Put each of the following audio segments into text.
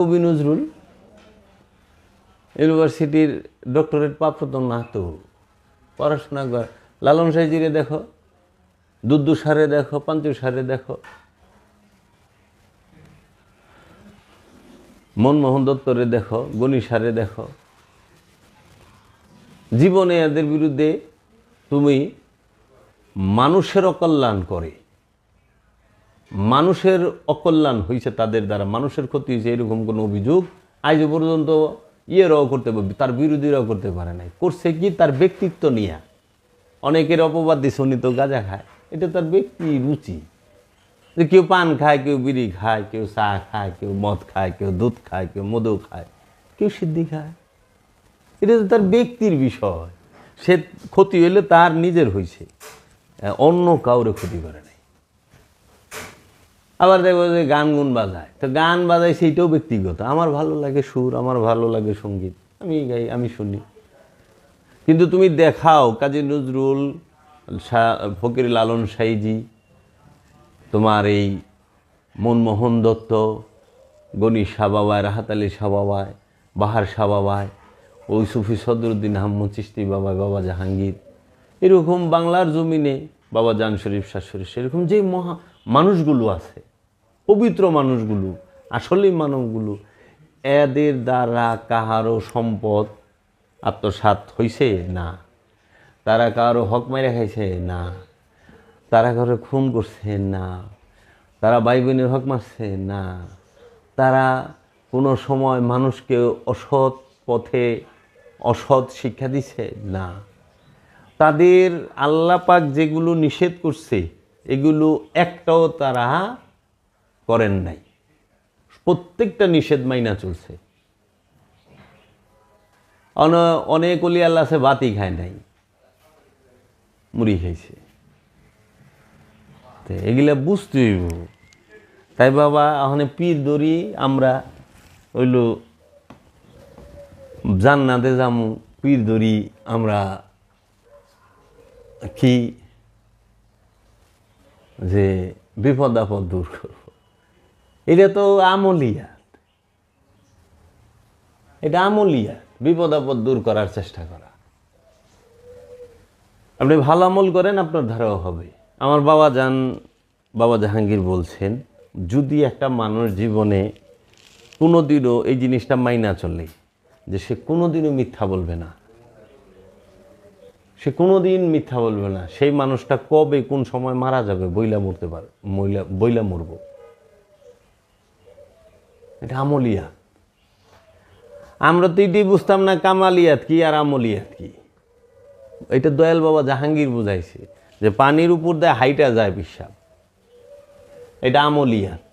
কবি নজরুল ইউনিভার্সিটির ডক্টরেট প্রাপ্ত না, তো পড়াশোনা কর। লালন সাইজিরে দেখো, দুদ্দু সারে দেখো, পাঞ্চু সারে দেখো, মনমোহন দত্তরে দেখো, গণি সারে দেখো। জীবনে এদের বিরুদ্ধে তুমি মানুষের অকল্যাণ করে, মানুষের অকল্যাণ হয়েছে তাদের দ্বারা, মানুষের ক্ষতি হয়েছে এরকম কোনো অভিযোগ আজ পর্যন্ত ইয়েরাও করতে পারবে, তার বিরোধীরাও করতে পারে নাই। করছে কি? তার ব্যক্তিত্ব নিয়ে অনেকের অপবাদ দিচ্ছে উনি তো গাঁজা খায়, এটা তার ব্যক্তি রুচি। যে কেউ পান খায়, কেউ বিড়ি খায়, কেউ চা খায়, কেউ মদ খায়, কেউ দুধ খায়, কেউ মধু খায়, কেউ সিদ্ধি খায়। এটা তো তার ব্যক্তির বিষয়। সে ক্ষতি হইলে তার নিজের হয়েছে, অন্য কাউরে ক্ষতি করে নাই। আবার দেখবো যে গান গুন বাজায়, তো গান বাজায় সেইটাও ব্যক্তিগত। আমার ভালো লাগে সুর, আমার ভালো লাগে সঙ্গীত, আমি গাই, আমি শুনি। কিন্তু তুমি দেখাও কাজী নজরুল, ফকির লালন সাইজি, তোমার এই মনমোহন দত্ত, গণি শাহ বাবায়, রাহাত আলী শাহ বাবায়, বাহার শাহ বাবায়, ওই সুফি সদরুদ্দিন আহমদ চিশতি বাবায়, বাবা জাহাঙ্গীর, এরকম বাংলার জমিনে বাবা জান শরীফ, শাহ শরীফ, সেরকম যে মানুষগুলো আছে, পবিত্র মানুষগুলো, আসলেই মানবগুলো, এদের দ্বারা কাহারও সম্পদ আত্মসাৎ হইছে না, তারা কারো হক মাইরা খাইছে না, তারা কারো খুন করছে না, তারা ভাই বোনের হক মারছে না, তারা কোনো সময় মানুষকে অসৎ পথে অসৎ শিক্ষা দিছে না। তাদের আল্লাহ পাক যেগুলো নিষেধ করছে এগুলো একটাও তারা করেন নাই, প্রত্যেকটা নিষেধ মাইনা চলছে। অনেক অলি আল্লাহ আছে বাতি খায় নাই, মুড়ি খাইছে। এগুলা বুঝতে হইব। তাই বাবা ওখানে পীর দড়ি আমরা হইল জান্নাতে যামু, পীর দড়ি আমরা কি যে বিপদ আপদ দূর করব। এটা তো আমলিয়াত, এটা আমলিয়াত, বিপদ আপদ দূর করার চেষ্টা করা। আপনি ভালো আমল করেন, আপনার ধারাও হবে। আমার বাবা জান, বাবা জাহাঙ্গীর বলছেন, যদি একটা মানুষ জীবনে কোনোদিনও এই জিনিসটা মাইনা চলে যে সে কোনোদিনও মিথ্যা বলবে না, সে কোনোদিন মিথ্যা বলবে না, সেই মানুষটা কবে কোন সময় মারা যাবে বইলা মরতে পারে, বইলা মরব। এটা আমলিয়াত। আমরা তো এটাই বুঝতাম না কামালিয়াত কি আর আমলিয়াত কি। এটা দয়াল বাবা জাহাঙ্গীর বুঝাইছে যে পানির উপর দিয়ে হাইটা যায় পিসাব, এটা আমলিয়াত।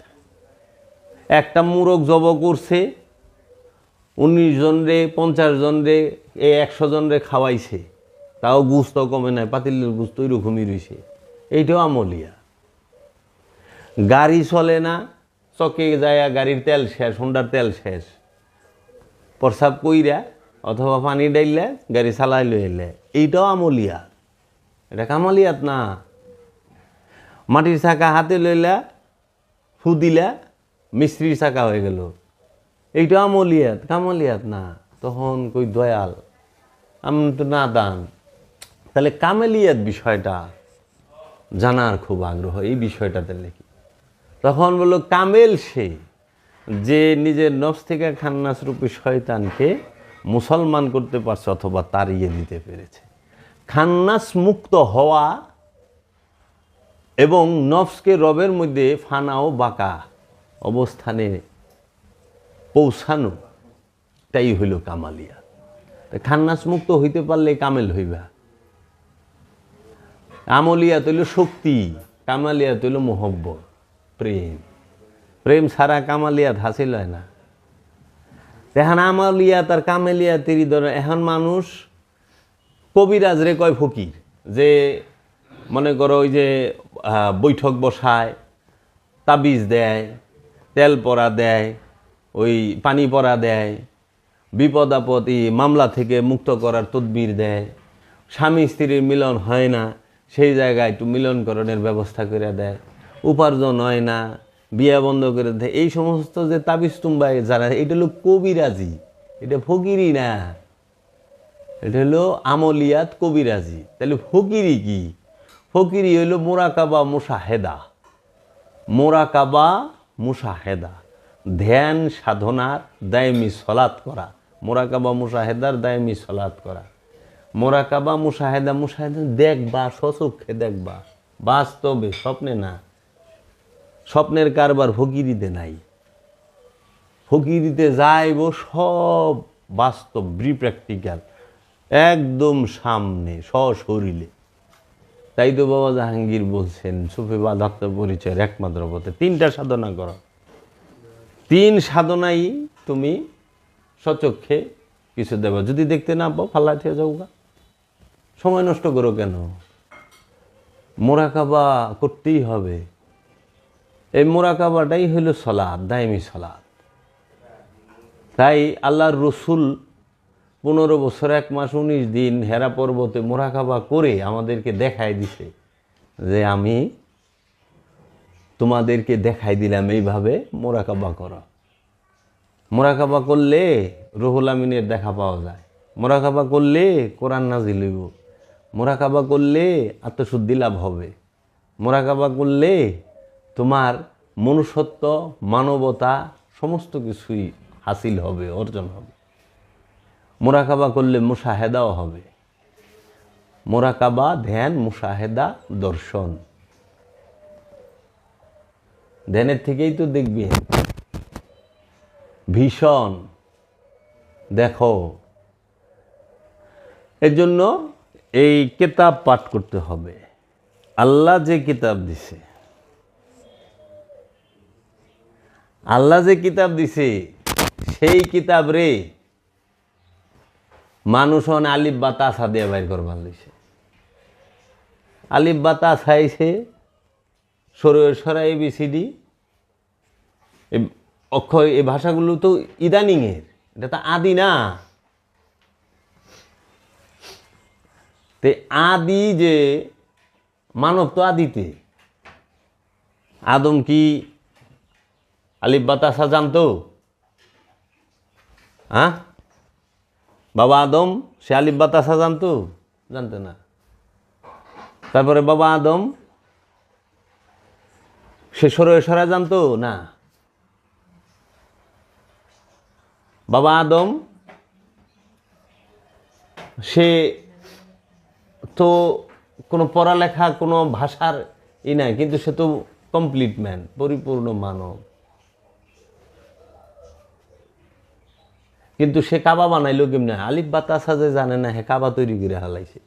একটা মুরগ জব করছে, 19 জন রে, 50 জন রে, 100 জন রে খাওয়াইছে, তাও গুস্ত কমে নাই, পাতিলের গুস্ত ওইরকমই রয়েছে, এইটাও আমলিয়া। গাড়ি চলে না, চকে যায়, গাড়ির তেল শেষ, হোন্ডার তেল শেষ, প্রসাব কইরা অথবা পানি ডাইলে গাড়ি চালাই লইলে, এইটাও আমলিয়া। এটা কামালিয়াত না। মাটির চাকা হাতে লইলা ফু দিলা, মিস্ত্রির চাকা হয়ে গেল, এইটাও আমলিয়াত, কামালিয়াত না। তখন কই দয়াল, আমি তো না দান। তাহলে কামালিয়াত বিষয়টা জানার খুব আগ্রহ, এই বিষয়টাতে লেখি। তখন বললো কামেল সে যে নিজের নফস থেকে খান্নাস রূপী শয়তানকে মুসলমান করতে পারছে অথবা তাড়িয়ে দিতে পেরেছে। খান্নাস মুক্ত হওয়া এবং নফসকে রবের মধ্যে ফানা ও বাঁকা অবস্থানে পৌঁছানো, তাই হইল কামালিয়া। খান্নাস মুক্ত হইতে পারলে কামেল হইবা। আমলিয়াত হইল শক্তি, কামালিয়াত হইল মোহব্বত, প্রেম। প্রেম ছাড়া কামালিয়াত হাসিল হয় না। এখন আমলিয়াত আর কামালিয়াতেরই ধরে। এখন মানুষ কবিরাজ রে কয় ফকির, যে মনে করো ওই যে বৈঠক বসায়, তাবিজ দেয়, তেল পরা দেয়, ওই পানি পরা দেয়, বিপদ আপদ মামলা থেকে মুক্ত করার তদবির দেয়, স্বামী স্ত্রীর মিলন হয় না সেই জায়গায় একটু মিলনকরণের ব্যবস্থা করে দেয়, উপার্জন হয় না বিয়া বন্ধ করে দেয়, এই সমস্ত যে তাবিজ তুম্বাই যারা, এটা হলো কবিরাজি, এটা ফকিরি না, এটা হলো আমলিয়াত কবিরাজি। তাহলে ফকিরি কি? ফকিরি হইল মোরাকাবা মুশাহেদা, মোরাকাবা মুশাহেদা, ধ্যান সাধনার দায়মি সলাৎ করা, মোরাকাবা মুশাহেদার দায়মি সলাৎ করা। মোরাকাবা মুশাহেদা, মুশাহেদা দেখবা, স্বচক্ষে দেখবা, বাস্তবে, স্বপ্নে না। স্বপ্নের কারবার ফকিরিতে নাই। ফকিরিতে যাইব সব বাস্তব, প্র্যাকটিক্যাল, একদম সামনে সশরীরে। তাই তো বাবা জাহাঙ্গীর বলছেন সুফিবাদ আত্মপরিচয়ের একমাত্র পথে 3টা সাধনা করো। 3 সাধনাই তুমি স্বচক্ষে কিছু দেবা। যদি দেখতে না পাও ফাল্লা থেকে যাওগা, সময় নষ্ট করো কেন? মোরাকাবা করতেই হবে। এই মোরাকাবাটাই হইল সলাৎ, দায়মি সলাৎ। তাই আল্লাহর রসুল 15 বছর 1 মাস 19 দিন হেরা পর্বতে মোরাকাবা করে আমাদেরকে দেখাই দিছে যে আমি তোমাদেরকে দেখাই দিলাম এইভাবে মোরাকাবা করো। মোরাকাবা করলে রুহুল আমিনের দেখা পাওয়া যায়, মোরাকাবা করলে কোরআন নাজিল হইব, মোরাকাবা করলে আত্মশুদ্ধি লাভ হবে, মোরাকাবা করলে তোমার মনুষ্যত্ব, মানবতা সমস্ত কিছুই হাসিল হবে, অর্জন হবে। মোরাকাবা করলে মুশাহেদাও হবে। মোরাকাবা ধ্যান, মুশাহেদা দর্শন। ধ্যানের থেকেই তো দেখবে ভীষণ দেখো। এর জন্য এই কিতাব পাঠ করতে হবে। আল্লাহ যে কিতাব দিছে, আল্লাহ যে কিতাব দিছে সেই কিতাব রে মানুষ আলিফ বা তাসা দিয়ে বাইর করবার লইছে। আলিফ বা তাসা আইছে, সরা ABCD, অক্ষর, এই ভাষাগুলো তো ইদানিংয়ের, এটা তো আদি না। তে আদি যে মানব তো আদিতে। আদম কি আলিফ বা তাসা জানতো? হ্যাঁ, বাবা আদম সে আলিফ বা তাসা জানতো? জানতো না। তারপরে বাবা আদম সে সরা জানতো না। বাবা আদম সে তো কোনো পড়ালেখা, কোনো ভাষার নাই, কিন্তু সে তো কমপ্লিট ম্যান, পরিপূর্ণ মানব। কিন্তু সে কাবা বানাইলো কেমনে? আলিফ বা তাসা যে জানে না, হে কাবা তৈরি করে হালাইছে।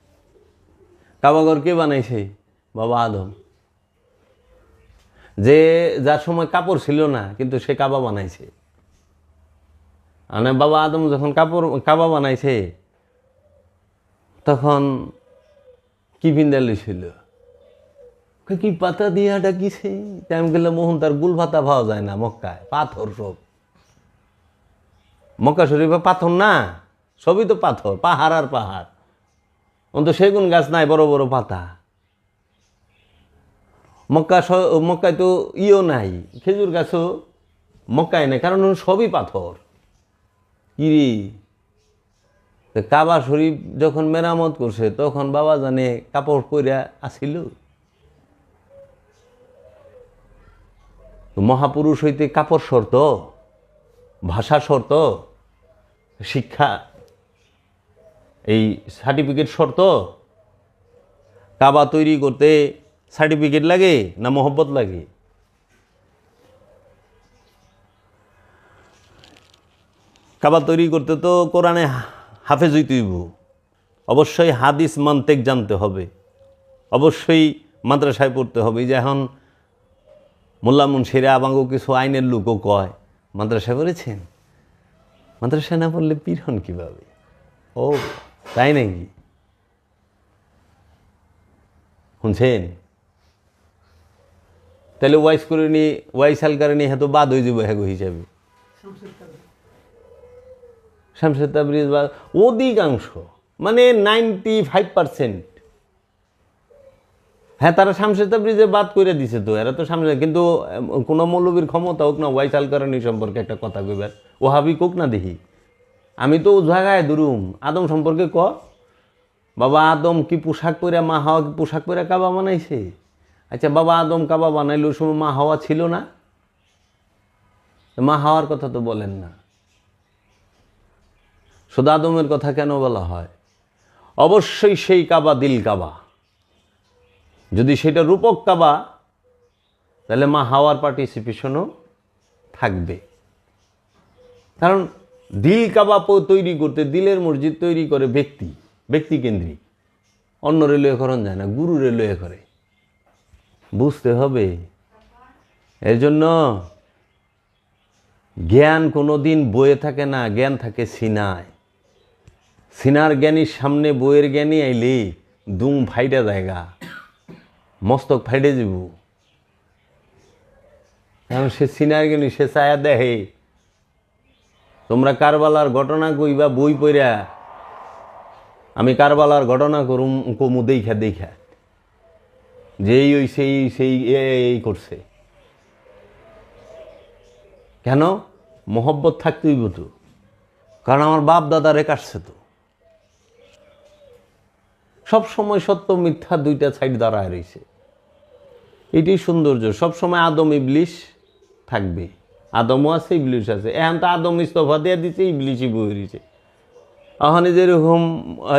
কাবাঘর কে বানাইছে? বাবা আদম, যে যার সময় কাপড় ছিল না, কিন্তু সে কাবা বানাইছে। মানে বাবা আদম যখন কাবা বানাইছে তখন কি পিন্দা লইছিল? কি পাতা দিয়া ডাকিছে? টাইম গেলে মোহন তার গুল পাতা পাওয়া যায় না মক্কায়, পাথর সব। মক্কা শরীফে পাথর না, সবই তো পাথর, পাহাড় আর পাহাড়। অন্তত সেগুন গাছ নাই, বড় বড় পাতা। মক্কায় তো নাই, খেজুর গাছও মক্কায় নাই, কারণ সবই পাথর। কিরে, কাবা শরীফ যখন মেরামত করছে তখন বাবা জানে কাপড় পইরা আসিল? মহাপুরুষ হইতে কাপড় শর্ত, ভাষা শর্ত, শিক্ষা এই সার্টিফিকেট শর্ত। কাবা তৈরি করতে সার্টিফিকেট লাগে না মোহব্বত লাগে? কাবা তৈরি করতে তো কোরআনে হাফেজ হইতে হইব, অবশ্যই হাদিস মান্তেক জানতে হবে, অবশ্যই মাদ্রাসায় পড়তে হবে। যে এখন মোল্লা মুন্সিরা আবাঙ্গ কিছু আইনের লোকও কয় মাদ্রাসায় পড়েছেন, মাদ্রাসায় না পড়লে পীর হন কীভাবে? ও তাই নাকি? শুনছেন? তাহলে ওয়াইস করে নি, ওয়াইস হালকারে নি, হ্যাঁ তো বাদ হয়ে যাবো হ্যাগো হিসাবে। শামসুর তাবরিজ বা অধিকাংশ, মানে 95%। হ্যাঁ, তারা শামসে তাবরিজে বাদ করে দিছে তো, এরা তো সামনে, কিন্তু কোনো মৌলবীর ক্ষমতা হোক না ওয়াইসাল কারণী সম্পর্কে একটা কথা কইবার, ওহাবি কোক না দেখি, আমি তো জায়গায় দুরুম আদম সম্পর্কে বাবা আদম কি পোশাক পরে, মা হাওয়া কি পোশাক পরে কাবা বানাইছে? আচ্ছা বাবা আদম কাবা বানাইলো সময় মা হাওয়া ছিল না? মা হাওয়ার কথা তো বলেন না, শুধু আদমের কথা কেন বলা হয়? অবশ্যই সেই কাবা দিল কাবা, যদি সেটা রূপক কাবা তাহলে মা হাওয়ার পার্টিসিপেশনও থাকবে। কারণ দিল কাবা তৈরি করতে, দিলের মসজিদ তৈরি করে ব্যক্তিকেন্দ্রিক, অন্য রেলওয়ে করেন যায় না, গুরু রেলওয়ে করে, বুঝতে হবে। এর জন্য জ্ঞান কোনো দিন বইয়ে থাকে না, জ্ঞান থাকে সিনায়। সিনার জ্ঞানীর সামনে বইয়ের জ্ঞানী আইলে দুম ফাইডা জায়গা, মস্তক ফাইডে যাব। কারণ সে সিনার জ্ঞানী, সে চায়া দেখে তোমরা কারবালার ঘটনা কইবা বই পড়া, আমি কারবালার ঘটনা করুম কমু দেখা দেখা, যেই ওই সেই এই করছে। কেন? মোহব্বত থাকতেই তো, কারণ আমার বাপ দাদারে কাটছে তো। সব সময় সত্য মিথ্যা দুইটা সাইড দাঁড়ায় রয়েছে, এটাই সৌন্দর্য। সবসময় আদম ইবলিশ থাকবে, আদমও আছে ইবলিশ আছে। এখন তো আদম ইস্তফা দিয়ে দিচ্ছে, ইবলিশই বই রয়েছে। ওখানে যেরকম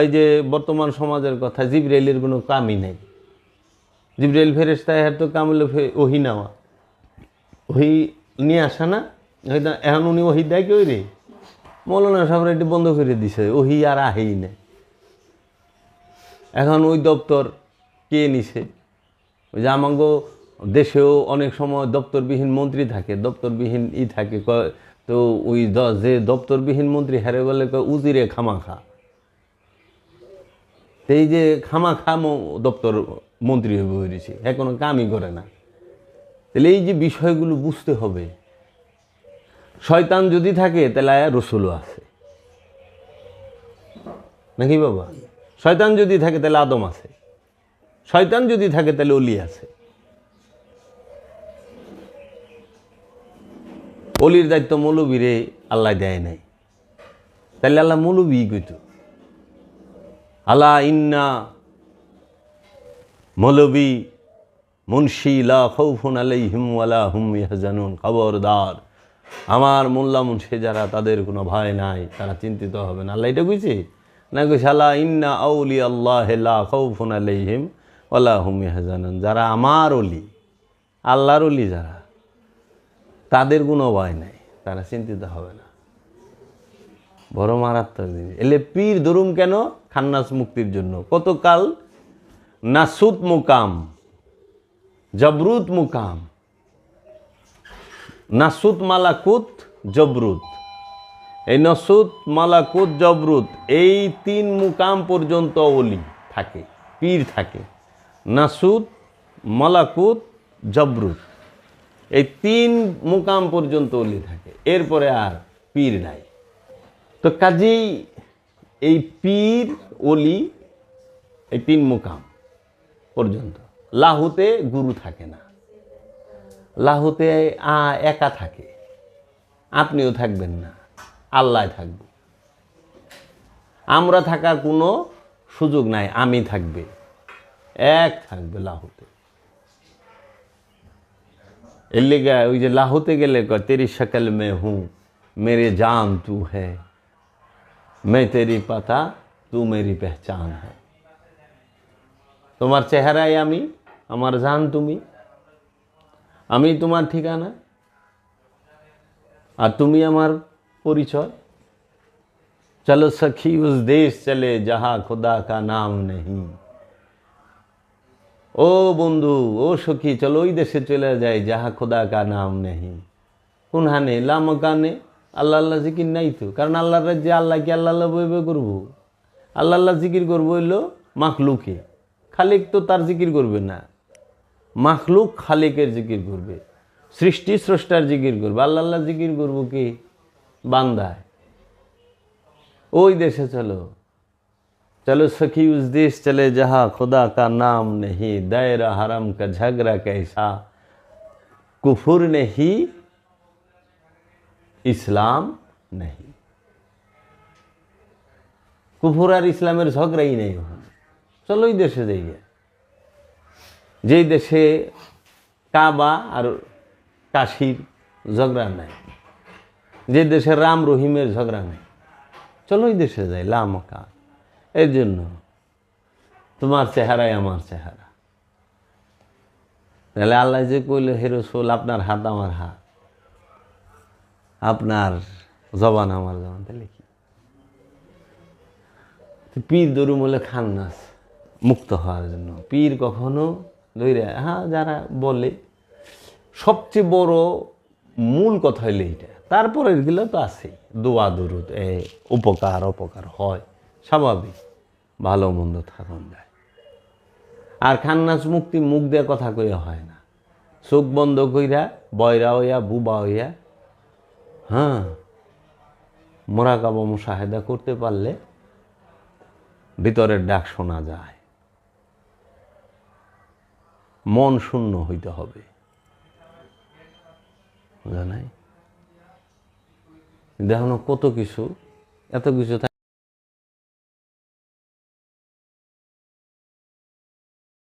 এই যে বর্তমান সমাজের কথা, জিবরাইলের কোনো কামই নেই। জিবরাইল ফেরেশতা, এর তো কাম হলো ওহি নেওয়া, ওহি নিয়ে আসা না। এখন উনি ওহি দেয় কি ওই রে মৌলানা সাহেব এটি বন্ধ করে দিছে, ওহি আর আহেই না। এখন ওই দপ্তর কে নিছে? ওই যে আমাগো দেশেও অনেক সময় দপ্তরবিহীন মন্ত্রী থাকে, দপ্তরবিহীন থাকে, তো ওই যে দপ্তরবিহীন মন্ত্রী হারে বলে উজিরে খামাখা। এই যে খামাখা দপ্তর মন্ত্রী হয়ে বেরিয়েছে, হ্যাঁ কোনো কামই করে না। তাহলে এই যে বিষয়গুলো বুঝতে হবে। শয়তান যদি থাকে তাহলে রসুলও আছে নাকি বাবা? শয়তান যদি থাকে তাহলে আদম আছে, শয়তান যদি থাকে তাহলে অলি আছে। অলির দায়িত্ব মৌলবীরে আল্লাহ দেয় নাই, তাহলে আল্লাহ মৌলবী কইতো আল্লাহ ইন্না মৌলবী মুন্সি লা খাউফুন আলাইহিম ওয়ালা হুম ইয়াহজানুন। খবরদার, আমার মোল্লা মুন্সি যারা, তাদের কোনো ভয় নাই, তারা চিন্তিত হবে না। আল্লাহ এটা কইছে না? কইছে আল্লাহ ইন্না আউলিয়া আল্লাহ লা খাউফুন আলাইহিম ওয়ালা হুম ইয়াহজানুন। যারা আমার অলি, আল্লাহর অলি যারা, তাদের কোনো ভয় নাই, তারা চিন্তিত হবে না। বড় মারাত্মক জিনিস। এলে পীর ধরুম কেন? খান্নাস মুক্তির জন্য। কতকাল নাসুত মুকাম, জবরুত মুকাম, নাসুত মালাকুত জবরুত। এই নাসুত মালাকুত জবরুত, এই তিন মুকাম পর্যন্ত ওলি থাকে, পীর থাকে। নাসুত মালাকুত জবরুত, এই তিন মুকাম পর্যন্ত ওলি থাকে, এরপরে আর পীর নাই। তো কাজেই এই পীর ওলি এই তিন মুকাম পর্যন্ত। লাহুতে গুরু থাকে না, লাহুতে একা থাকে, আপনিও থাকবেন না, আল্লাহ থাকবে। আমরা থাকার কোনো সুযোগ নাই, আমি থাকবে, এক থাকবে লাহুতে। এর লেগে ওই যে লাহুতে গেলে তেরি শক্ল মে হুঁ মেরে জান তু হ্যায়, मैं तेरी पता तू मेरी पहचान है। তোমার চেহারায় আমি, আমার জান তুমি, আমি তোমার ঠিকানা, আর তুমি আমার পরিচয়। চলো সখী উস দেশ চলে जहाँ खुदा का नाम नहीं। ও বন্ধু, ও সখী, চলো ওই দেশে চলে যায় যাহা খোদা কা নাম নেই। কোনখানে? লামকানে। আল্লাহ আল্লাহ জিকির নাই তো, কারণ আল্লাহর রাজ্যে আল্লাহ কি আল্লাহ আল্লাহ বইবে করবো? আল্লাহ আল্লাহ জিকির করবো হইলো মাখলুকে, খালিক তো তার জিকির করবে না। মাখলুক খালিকের জিকির করবে, সৃষ্টি স্রষ্টার জিকির করবে। আল্লাহ আল্লাহ জিকির করবো কি? বান্দায়। ওই দেশে চলো, चलो सखी उस देश चले जहाँ खुदा का नाम नहीं, दायरा हरम का झगड़ा कैसा, कुफुर नहीं इस्लाम नहीं। কুফর আর ইসলামের ঝগড়াই নেই ওখানে। চলো ওই দেশে যাই, যেই দেশে কাবা আর কাশির ঝগড়া নাই, যে দেশে রাম রহিমের ঝগড়া নেই, চলো ওই দেশে যাই লামকা। এর জন্য তোমার চেহারাই আমার চেহারা। তাহলে আল্লাহ যে কইল, হে রাসূল আপনার হাত আমার হাত, আপনার জবান আমার জবান, তাহলে কি পীর দরুম হলে খান্নাস মুক্ত হওয়ার জন্য। পীর কখনো ধৈর্য, হ্যাঁ যারা বলে সবচেয়ে বড় মূল কথা হইলে এইটা, তারপরে এগুলো তো আছে দোয়া দরুদ, উপকার অপকার হয় স্বাভাবিক, ভালো মন্দ থাকুন যায়। আর খান্নাস মুক্তি মুখ দিয়ে কথা কইয়া হয় না, চোখ বন্ধ কইরা বয়রা হইয়া বুবা হইয়া, হ্যাঁ মোরাকাবা মুশাহেদা করতে পারলে ভিতরের ডাক শোনা যায়। মন শূন্য হইতে হবে, বুঝা নাই? দেখো কত কিছু, এত কিছু